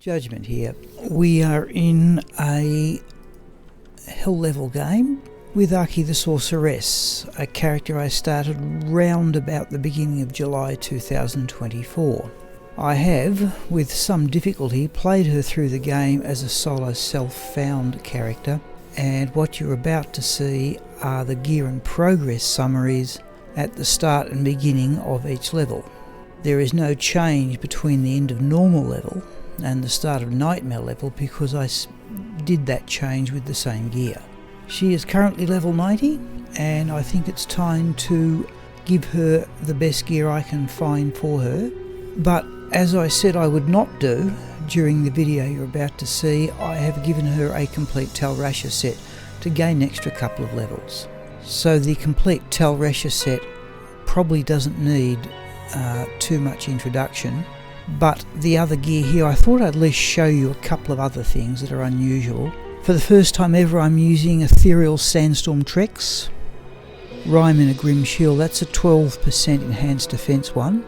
Judgment here. We are in a hell level game with Arcy the Sorceress, a character I started round about the beginning of July 2024. I have, with some difficulty, played her through the game as a solo self-found character, and what you're about to see are the gear and progress summaries at the start and beginning of each level. There is no change between the end of normal level and the start of nightmare level because I did that change with the same gear. She is currently level 90 and I think it's time to give her the best gear I can find for her. But as I said I would not do during the video you're about to see, I have given her a complete Talrasha set to gain an extra couple of levels. So the complete Talrasha set probably doesn't need too much introduction. But the other gear here, I thought I'd at least show you a couple of other things that are unusual. For the first time ever I'm using Ethereal Sandstorm Trex, Rhyme in a Grim Shield. That's a 12% enhanced defense one.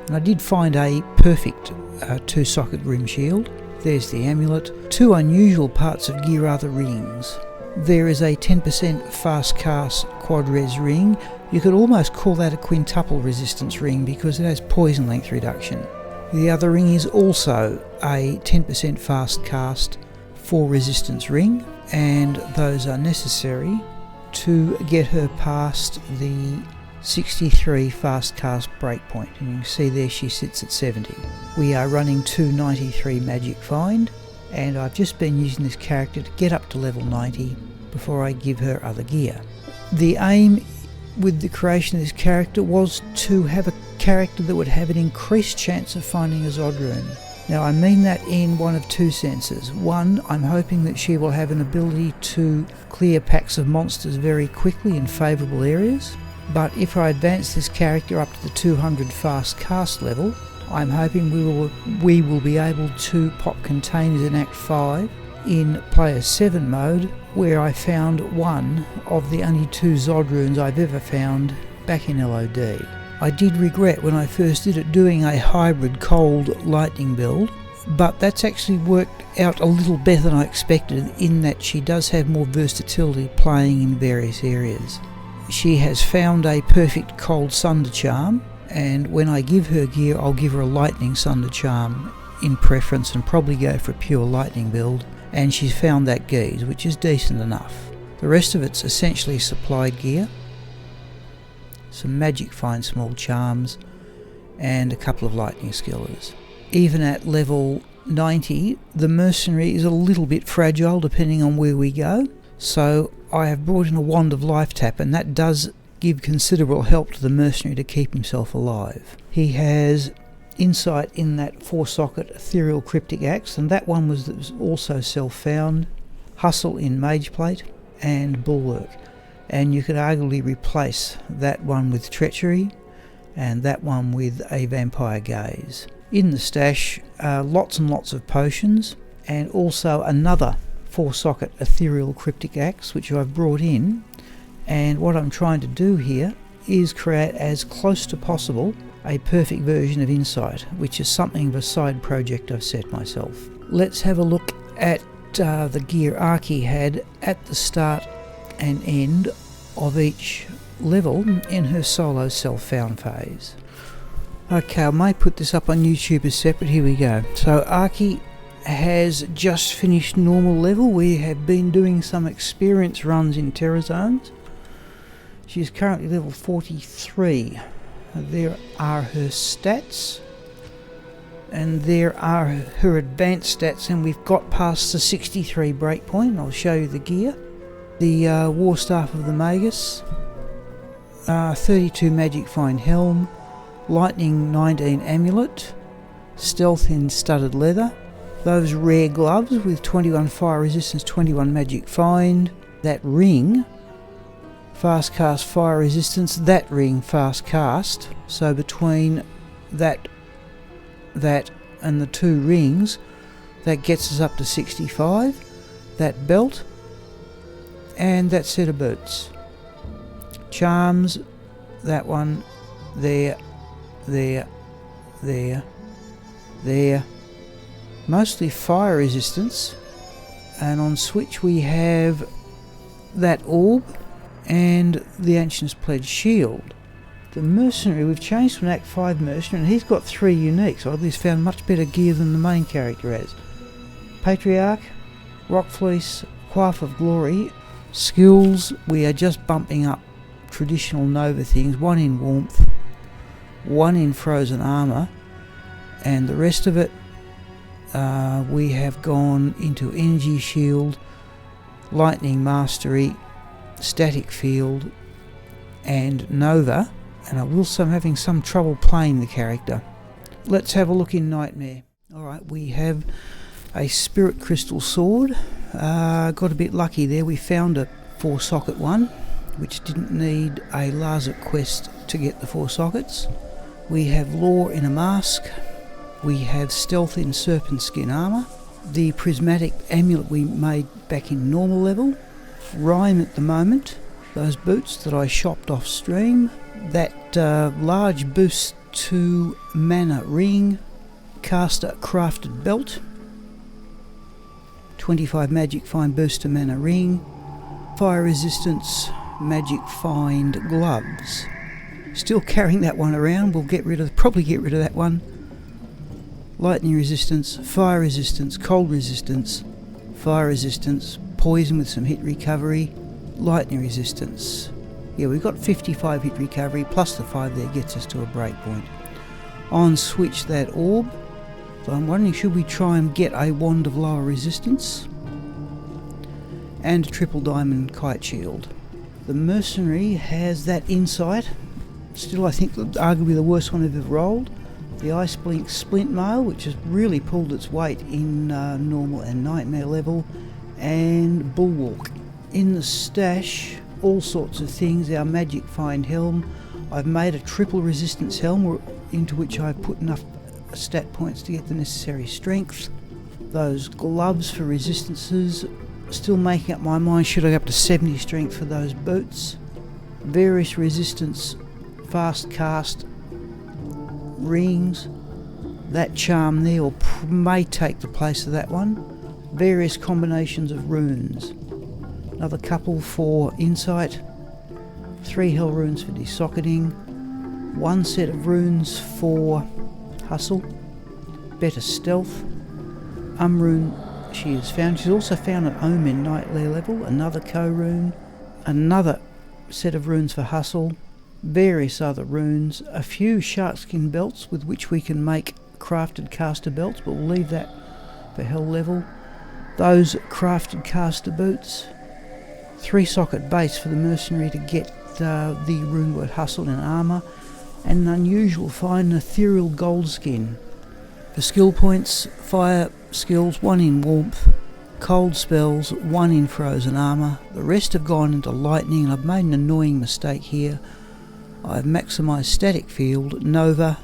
And I did find a perfect 2-socket Grim Shield. There's the amulet. Two unusual parts of gear are the rings. There is a 10% fast cast quad res ring. You could almost call that a quintuple resistance ring because it has poison length reduction. The other ring is also a 10% fast cast 4 resistance ring, and those are necessary to get her past the 63 fast cast breakpoint, and you can see there she sits at 70. We are running 293 magic find, and I've just been using this character to get up to level 90 before I give her other gear. The aim with the creation of this character was to have a character that would have an increased chance of finding a Zod rune. Now I mean that in one of two senses. One, I'm hoping that she will have an ability to clear packs of monsters very quickly in favourable areas, but if I advance this character up to the 200 fast cast level, I'm hoping we will be able to pop containers in Act 5 in Player 7 mode, where I found one of the only 2 Zod runes I've ever found back in LOD. I did regret when I first did it doing a hybrid cold lightning build, but that's actually worked out a little better than I expected in that she does have more versatility playing in various areas. She has found a perfect cold Sunder Charm, and when I give her gear I'll give her a lightning Sunder Charm in preference and probably go for a pure lightning build, and she's found that geese, which is decent enough. The rest of it's essentially supplied gear, some magic find small charms, and a couple of lightning skillers. Even at level 90, the mercenary is a little bit fragile depending on where we go, so I have brought in a Wand of Life Tap, and that does give considerable help to the mercenary to keep himself alive. He has insight in that 4-socket Ethereal Cryptic Axe, and that was also self-found, Hustle in Mage Plate, and Bulwark. And you could arguably replace that one with Treachery and that one with a Vampire Gaze. In the stash, lots and lots of potions, and also another 4-socket Ethereal Cryptic Axe which I've brought in, and what I'm trying to do here is create as close to possible a perfect version of Insight, which is something of a side project I've set myself. Let's have a look at the gear Arcy had at the start and end of each level in her solo self-found phase. Okay, I may put this up on YouTube as separate. Here we go. So Arcy has just finished normal level. We have been doing some experience runs in Terror Zones. She's currently level 43. There are her stats, and there are her advanced stats, and we've got past the 63 breakpoint. I'll show you the gear. The War Staff of the Magus, 32 Magic Find Helm, Lightning 19 Amulet, Stealth in Studded Leather, those rare gloves with 21 Fire Resistance, 21 Magic Find, that ring, Fast Cast Fire Resistance, that ring Fast Cast, so between that and the 2 rings, that gets us up to 65, that belt, and that set of boots. Charms, that one, there, mostly fire resistance, and on switch we have that orb and the Ancient's Pledge shield. The mercenary, we've changed to an Act 5 mercenary, and he's got 3 uniques. I've least found much better gear than the main character has. Patriarch, Rock Fleece, Quaff of Glory. Skills, we are just bumping up traditional Nova things, 1 in Warmth, 1 in Frozen Armour, and the rest of it we have gone into Energy Shield, Lightning Mastery, Static Field, and Nova. And I will say I'm having some trouble playing the character. Let's have a look in Nightmare. Alright, we have a Spirit Crystal Sword. Got a bit lucky there. We found a 4-socket one, which didn't need a laser quest to get the 4 sockets. We have Lore in a Mask. We have Stealth in Serpent Skin Armour. The Prismatic Amulet we made back in normal level. Rhyme at the moment. Those boots that I shopped off stream. That large boost to mana ring. Caster crafted belt. 25 magic find boost to mana ring. Fire resistance magic find gloves. Still carrying that one around. We'll probably get rid of that one. Lightning resistance, fire resistance, cold resistance, fire resistance, poison with some hit recovery, lightning resistance. Yeah, we've got 55 hit recovery, plus the 5 there gets us to a breakpoint. On switch that orb. So I'm wondering, should we try and get a Wand of Lower Resistance? And a triple diamond kite shield. The mercenary has that insight. Still, I think arguably the worst one I've ever rolled. The Ice Blink Splint Mail, which has really pulled its weight in normal and nightmare level. And Bulwark. In the stash, all sorts of things. Our Magic Find Helm. I've made a triple resistance helm into which I've put enough stat points to get the necessary strength. Those gloves for resistances. Still making up my mind, should I go up to 70 strength for those boots. Various resistance fast cast rings. That charm there may take the place of that one. Various combinations of runes. Another couple for insight. 3 hell runes for desocketing. 1 set of runes for hustle. Better stealth. Rune she has found. She's also found an Ohm in nightmare level. Another co-rune. Another set of runes for hustle. Various other runes. A few sharkskin belts with which we can make crafted caster belts, but we'll leave that for hell level. Those crafted caster boots. 3-socket base for the mercenary to get the rune word hustle in armour. And an unusual find, an ethereal gold skin. For skill points, fire skills, 1 in warmth, cold spells, 1 in frozen armour. The rest have gone into lightning, and I've made an annoying mistake here. I've maximised static field, Nova,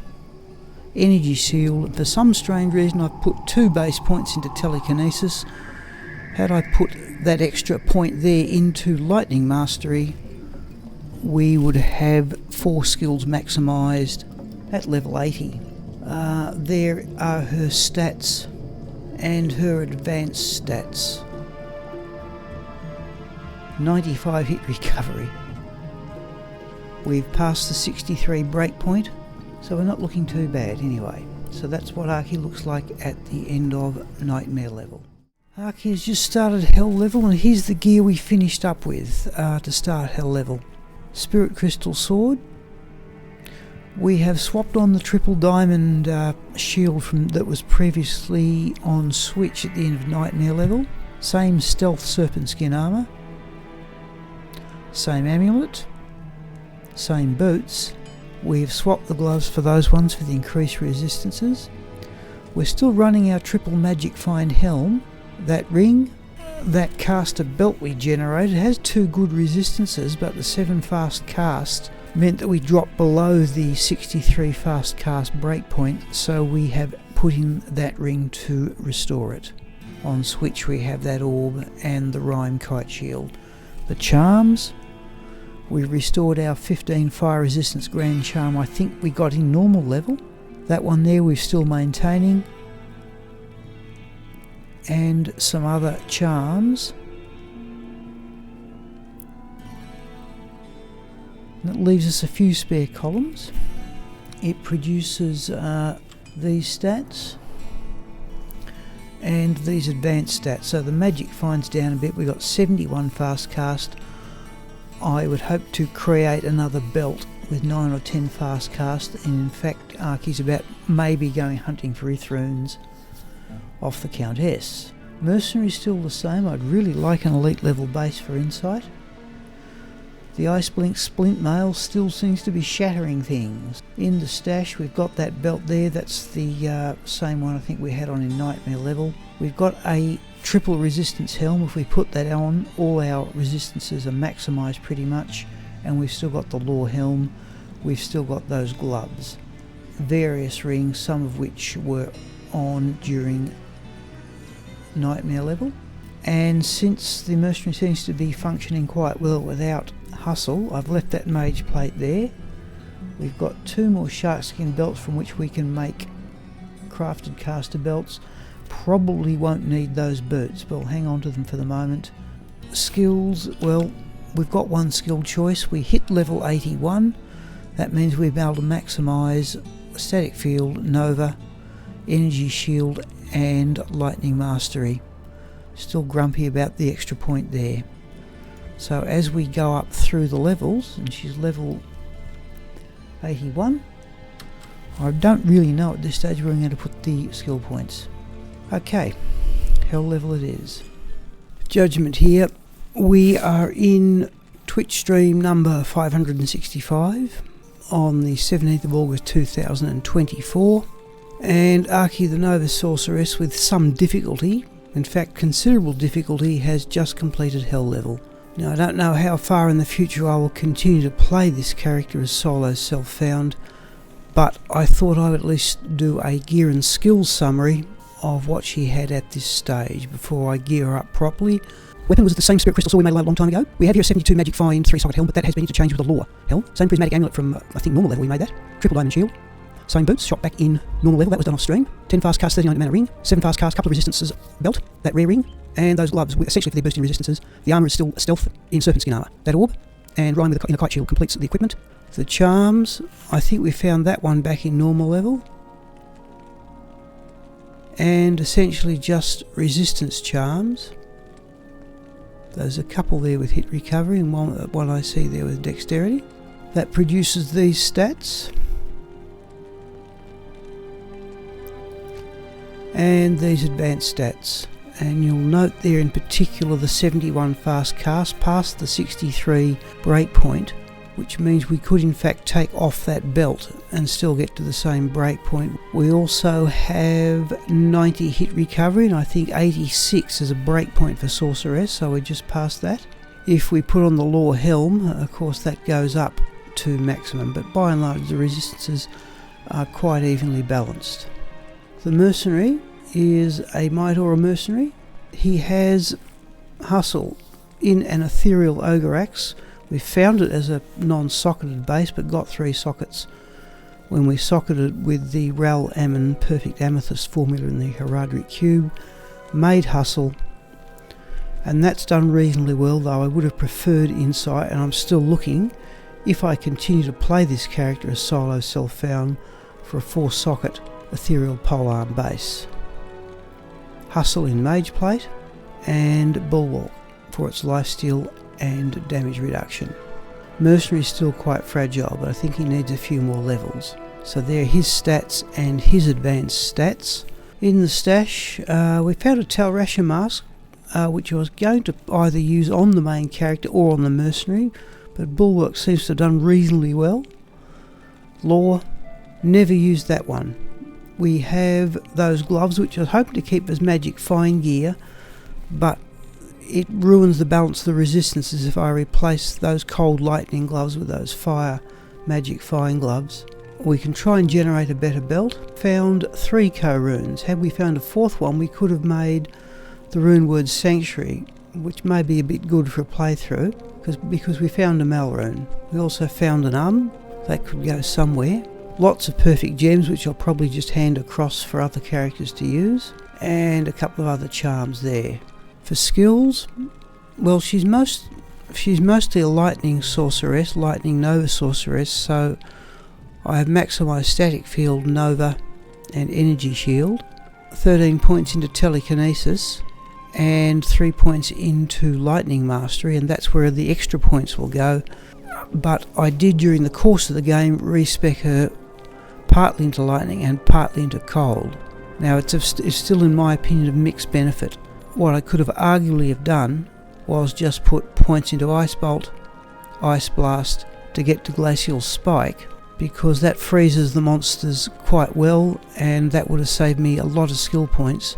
energy shield. For some strange reason I've put 2 base points into telekinesis. Had I put that extra point there into lightning mastery, we would have 4 skills maximised at level 80. There are her stats and her advanced stats. 95 hit recovery. We've passed the 63 breakpoint, so we're not looking too bad anyway. So that's what Arcy looks like at the end of nightmare level. Arcy has just started hell level, and here's the gear we finished up with to start hell level. Spirit Crystal Sword. We have swapped on the triple diamond shield that was previously on switch at the end of nightmare level. Same stealth serpent skin armour. Same amulet. Same boots. We've swapped the gloves for those ones for the increased resistances. We're still running our triple magic find helm. That ring, that caster belt we generated has 2 good resistances, but the 7 fast cast meant that we dropped below the 63 fast cast breakpoint, so we have put in that ring to restore it. On switch we have that orb and the rhyme kite shield. The charms, we restored our 15 fire resistance grand charm I think we got in normal level. That one there we're still maintaining. and some other charms. That leaves us a few spare columns. It produces these stats and these advanced stats. So the magic finds down a bit. We've got 71 fast cast. I would hope to create another belt with 9 or 10 fast cast, and in fact Arcy's about maybe going hunting for Ithrunes off the Countess. Mercenary still the same. I'd really like an elite level base for insight. The Ice Blink Splint Mail still seems to be shattering things. In the stash we've got that belt there, that's the same one I think we had on in Nightmare level. We've got a triple resistance helm. If we put that on, all our resistances are maximised pretty much, and we've still got the Law helm, we've still got those gloves. Various rings, some of which were on during Nightmare level. And since the mercenary seems to be functioning quite well without hustle, I've left that mage plate there. We've got 2 more sharkskin belts from which we can make crafted caster belts. Probably won't need those boots, but I'll hang on to them for the moment. Skills, well, we've got one skill choice. We hit level 81. That means we'll be able to maximise static field, nova, energy shield and lightning mastery. Still grumpy about the extra point there. So as we go up through the levels, and she's level 81, I don't really know at this stage where I'm going to put the skill points. Okay, hell level it is. Judgment here. We are in Twitch stream number 565 on the 17th of August 2024, and Arcy the Nova Sorceress, with some difficulty, in fact considerable difficulty, has just completed hell level. Now I don't know how far in the future I will continue to play this character as solo self-found, but I thought I would at least do a gear and skills summary of what she had at this stage before I gear her up properly. Weapon was the same Spirit Crystal Sword we made a long time ago. We have here a 72 Magic Find 3-socket helm, but that has been interchanged with a Law helm. Same Prismatic Amulet from, I think, normal level we made that. Triple Diamond Shield. Same boots, shot back in normal level, that was done off stream. 10 fast cast, 39 mana ring. 7 fast cast, couple of resistances belt, that rare ring. And those gloves, essentially for their boosting resistances. The armour is still stealth in serpent skin armour. That orb, and Rhyme with a kite shield completes the equipment. The charms, I think we found that one back in normal level. And essentially just resistance charms. There's a couple there with hit recovery, and one I see there with dexterity. That produces these stats. And these advanced stats. And you'll note there in particular the 71 fast cast past the 63 breakpoint, which means we could in fact take off that belt and still get to the same breakpoint. We also have 90 hit recovery, and I think 86 as a breakpoint for Sorceress, so we're just past that. If we put on the Law helm, of course that goes up to maximum, but by and large the resistances are quite evenly balanced. The mercenary is a Maitor mercenary. He has hustle in an ethereal ogre axe. We found it as a non-socketed base, but got 3 sockets when we socketed with the Ral Ammon Perfect Amethyst formula in the Heradric Cube. Made hustle, and that's done reasonably well, though I would have preferred insight, and I'm still looking, if I continue to play this character as solo self-found, for a 4-socket ethereal polearm base. Hustle in Mage Plate, and Bulwark for its lifesteal and damage reduction. Mercenary is still quite fragile, but I think he needs a few more levels. So there are his stats and his advanced stats. In the stash, we found a Talrasha mask, which I was going to either use on the main character or on the mercenary, but Bulwark seems to have done reasonably well. Law, never used that one. We have those gloves, which I was hoping to keep as magic fine gear, but it ruins the balance of the resistances if I replace those cold lightning gloves with those fire magic fine gloves. We can try and generate a better belt. Found 3 co-runes. Had we found a 4th one, we could have made the rune word Sanctuary, which may be a bit good for a playthrough, because we found a Mal rune. We also found an that could go somewhere. Lots of perfect gems, which I'll probably just hand across for other characters to use. and a couple of other charms there. For skills, well, she's mostly a lightning sorceress, lightning nova sorceress, so I have maximised static field, nova and energy shield, 13 points into telekinesis and 3 points into lightning mastery, and that's where the extra points will go. But I did, during the course of the game, respec her partly into lightning and partly into cold. Now it's still, in my opinion, of mixed benefit. What I could have arguably have done was just put points into Ice Bolt, Ice Blast to get to Glacial Spike, because that freezes the monsters quite well, and that would have saved me a lot of skill points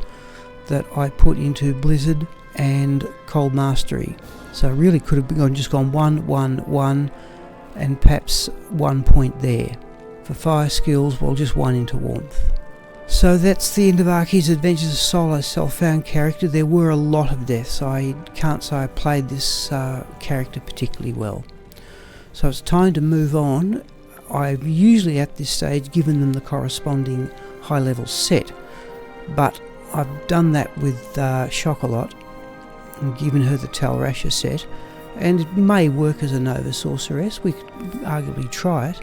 that I put into Blizzard and Cold Mastery. So I really could have just gone 1, 1, 1 and perhaps 1 point there. For fire skills, well, just 1 into Warmth. So that's the end of Arcy's Adventures, a solo self-found character. There were a lot of deaths. I can't say I played this character particularly well. So it's time to move on. I've usually at this stage given them the corresponding high level set, but I've done that with Chocolat and given her the Talrasha set, and it may work as a Nova Sorceress. We could arguably try it,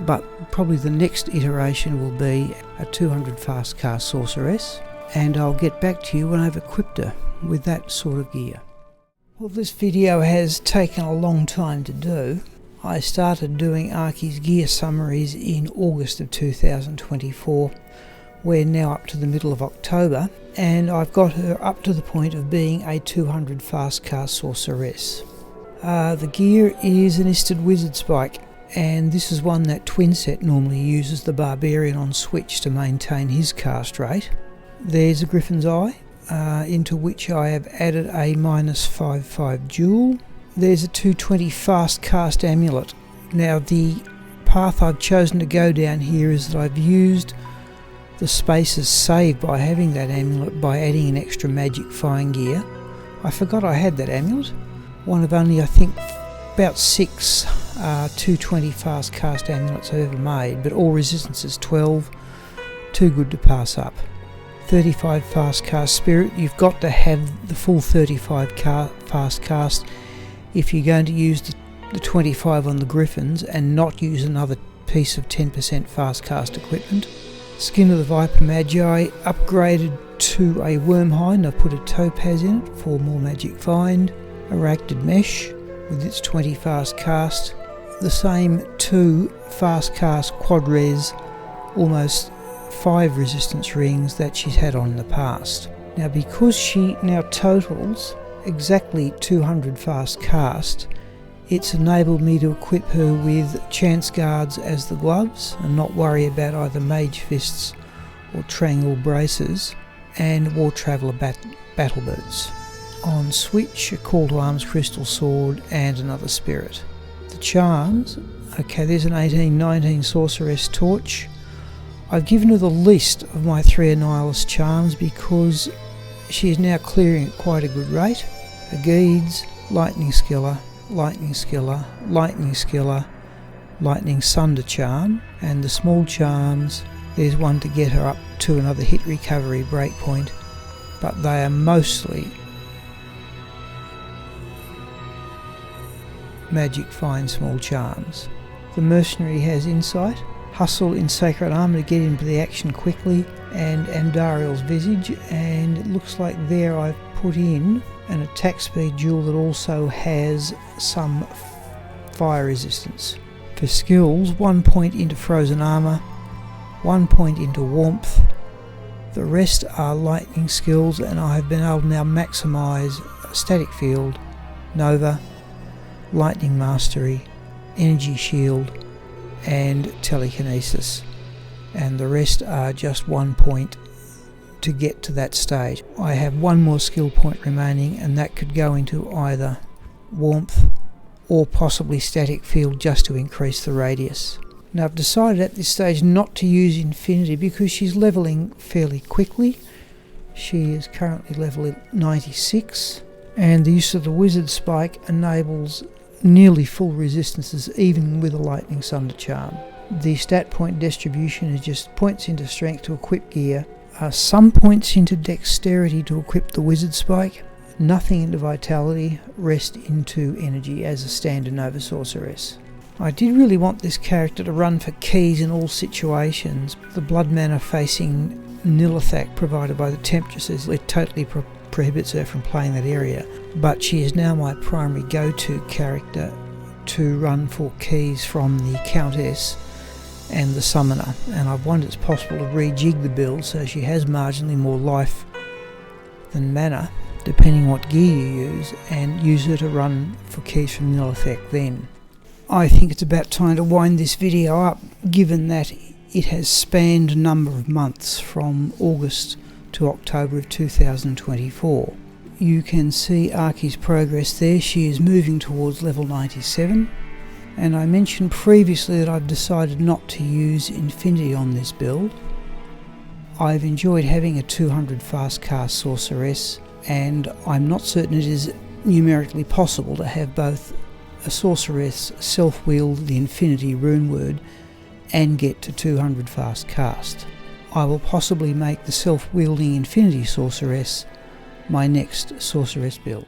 but probably the next iteration will be a 200 fast cast Sorceress, and I'll get back to you when I've equipped her with that sort of gear. Well, this video has taken a long time to do. I started doing Arcy's gear summaries in August of 2024. We're now up to the middle of October, and I've got her up to the point of being a 200 fast cast Sorceress. The gear is an Isted Wizard Spike, and this is one that Twinset normally uses the Barbarian on Switch to maintain his cast rate. There's a Griffin's Eye, into which I have added a -5/5 jewel. There's a 220 fast cast amulet. Now the path I've chosen to go down here is that I've used the spaces saved by having that amulet by adding an extra magic fine gear. I forgot I had that amulet. One of only, I think, about 6 220 fast cast amulets I've ever made, but all resistances 12, too good to pass up. 35 fast cast spirit. You've got to have the full 35 fast cast if you're going to use the 25 on the Griffins and not use another piece of 10% fast cast equipment. Skin of the Viper Magi upgraded to a Wormhide, and I've put a Topaz in it for more magic find. Arachnid Mesh with its 20 fast cast. The same 2 fast cast quad res, almost 5 resistance rings that she's had on in the past. Now because she now totals exactly 200 fast cast, it's enabled me to equip her with Chance Guards as the gloves and not worry about either Mage Fists or Triangle Braces, and War Traveller Battle Boots. On Switch, a Call to Arms Crystal Sword and another Spirit. The charms, okay, there's an 1819 Sorceress Torch. I've given her the least of my 3 Annihilus charms because she is now clearing at quite a good rate. A Geeds, Lightning Skiller, Lightning Skiller, Lightning Skiller, Lightning Sunder charm, and the small charms, there's one to get her up to another hit recovery breakpoint, but they are mostly magic fine small charms. The Mercenary has Insight, Hustle in Sacred Armour to get into the action quickly, and Andariel's Visage, and it looks like there I've put in an attack speed jewel that also has some fire resistance. For skills, 1 point into Frozen Armour, 1 point into Warmth. The rest are lightning skills, and I have been able to now maximise Static Field, Nova, Lightning Mastery, Energy Shield and Telekinesis, and the rest are just 1 point to get to that stage. I have 1 more skill point remaining, and that could go into either Warmth or possibly Static Field just to increase the radius. Now I've decided at this stage not to use Infinity because she's levelling fairly quickly. She is currently level 96, and the use of the Wizard Spike enables nearly full resistances even with a Lightning Sunder charm. The stat point distribution is just points into strength to equip gear, Some points into dexterity to equip the wizard spike, nothing into vitality, rest into energy as a standard Nova Sorceress. I did really want this character to run for keys in all situations. The blood mana facing nil effect provided by the Temptresses, it totally prohibits her from playing that area, but she is now my primary go-to character to run for keys from the Countess and the Summoner, and I've wondered it's possible to rejig the build so she has marginally more life than mana, depending what gear you use, and use her to run for keys from nil effect then. I think it's about time to wind this video up, given that it has spanned a number of months from August to October of 2024. You can see Arcy's progress there. She is moving towards level 97, and I mentioned previously that I've decided not to use Infinity on this build. I've enjoyed having a 200 fast cast Sorceress, and I'm not certain it is numerically possible to have both a Sorceress self-wield the Infinity rune word and get to 200 fast cast. I will possibly make the self-wielding Infinity Sorceress my next Sorceress build.